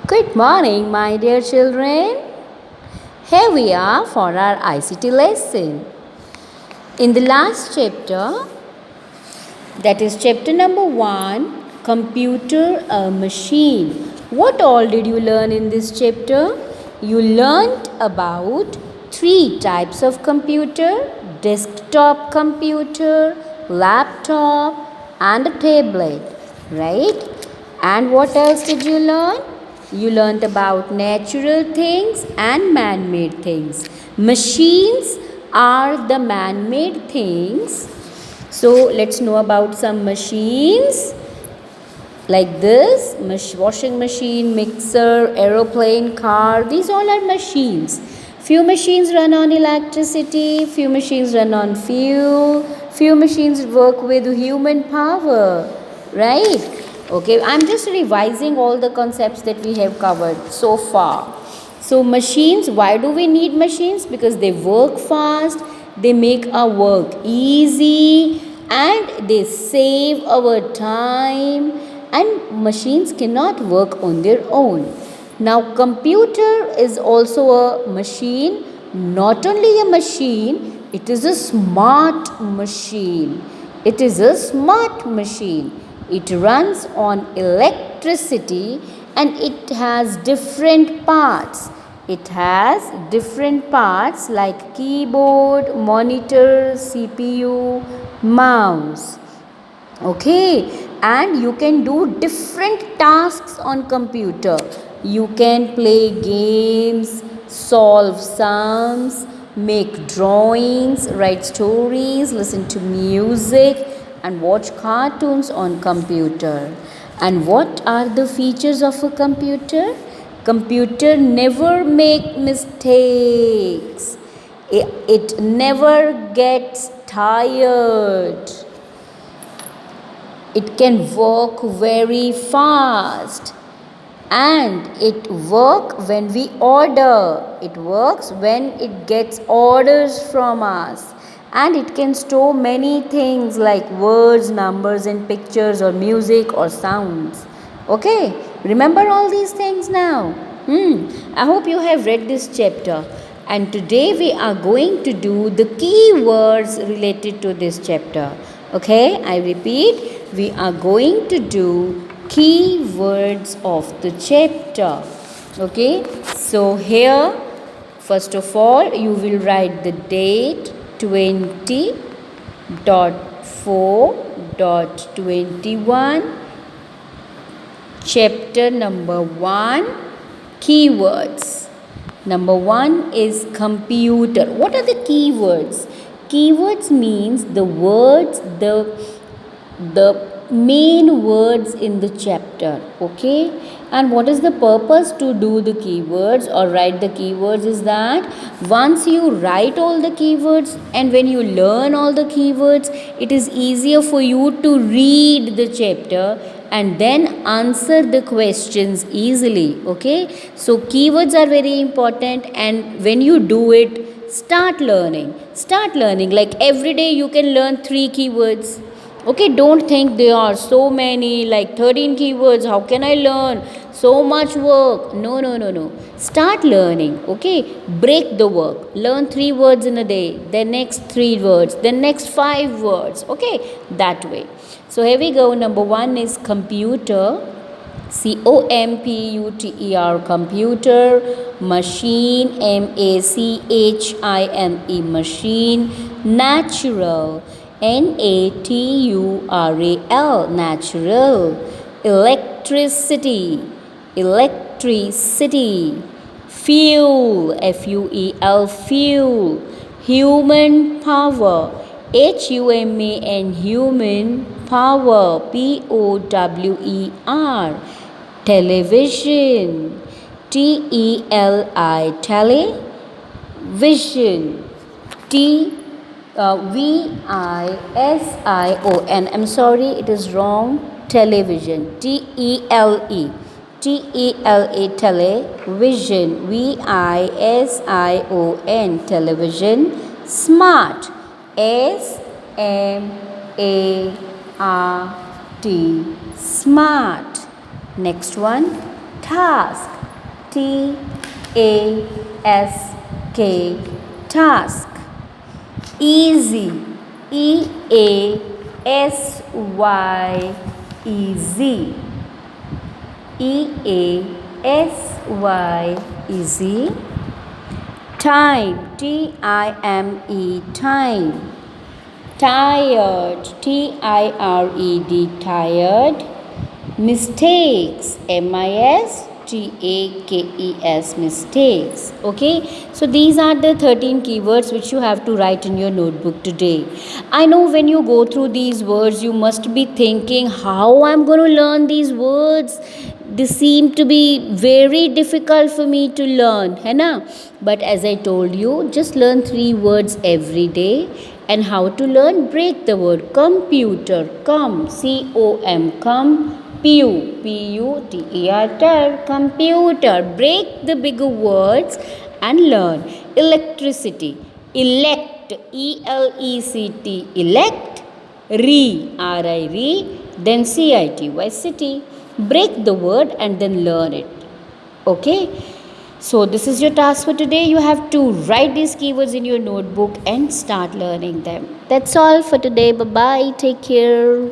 Good morning, my dear children. Here we are for our ICT lesson. In the last chapter, that is chapter number 1, Computer a Machine. What all did you learn in this chapter? You learnt about 3 types of computer: desktop computer, laptop, and a tablet, right? And what else did you learn? You learned about natural things and man-made things. Machines are the man-made things. So let's know about some machines like this: washing machine, mixer, aeroplane, car. These all are machines. Few machines run on electricity, few machines run on fuel, few machines work with human power, right? Okay, I'm just revising all the concepts that we have covered so far. So machines, why do we need machines? Because they work fast, they make our work easy, and they save our time, and machines cannot work on their own. Now computer is also a machine. Not only a machine, it is a smart machine. It is a smart machine. It runs on electricity and it has different parts. It has different parts like keyboard, monitor, CPU, mouse. Okay, and you can do different tasks on computer. You can play games, solve sums, make drawings, write stories, listen to music, and watch cartoons on computer. And what are the features of a computer? Computer never make mistakes. It never gets tired. It can work very fast, and it works when we order. It works when it gets orders from us, and it can store many things like words, numbers, and pictures, or music, or sounds. Okay, remember all these things now. I hope you have read this chapter, and today we are going to do the keywords related to this chapter. Okay, I repeat, we are going to do keywords of the chapter. Okay, so here first of all you will write the date 20.4.21, chapter number 1, keywords. Number 1 is computer. What are the keywords? Keywords means the words, the main words in the chapter. Okay, and what is the purpose to do the keywords or write the keywords is that once you write all the keywords and when you learn all the keywords, it is easier for you to read the chapter and then answer the questions easily. Okay, so keywords are very important, and when you do it, start learning. Like every day you can learn 3 keywords. Okay, don't think there are so many, like 13 keywords. How can I learn? So much work. No. Start learning. Okay, break the work. Learn 3 words in a day, then next 3 words, then next 5 words. Okay, that way. So here we go. Number 1 is computer. COMPUTER, computer. Machine, MACHINE, machine. Natural, NATURAL, natural. Electricity, fuel, FUEL, fuel. Human power, HUMAN, human power, POWER. Television, TELI, television. VISION, I'm sorry, it is wrong. Television, TELE, television, VISION, television. Smart, SMART, smart. Next one, task, T-A-S-K, task. Easy, E-A-S-Y, easy, E-A-S-Y, easy. Time, T-I-M-E, time. Tired, T-I-R-E-D, tired. Mistakes, M-I-S-T-A-K-E-S, mistakes. Okay, so these are the 13 keywords which you have to write in your notebook today. I know when you go through these words, you must be thinking how I'm going to learn these words. This seem to be very difficult for me to learn, है ना? But as I told you, just learn 3 words every day. And how to learn? Break the word. Computer, C-O-M, P-U-T-E-R, computer. Break the bigger words and learn. Electricity, elect, E-L-E-C-T, elect. Re, R-I-re, then C-I-T-Y, city. Break the word and then learn it. Okay? So this is your task for today. You have to write these keywords in your notebook and start learning them. That's all for today. Bye-bye. Take care.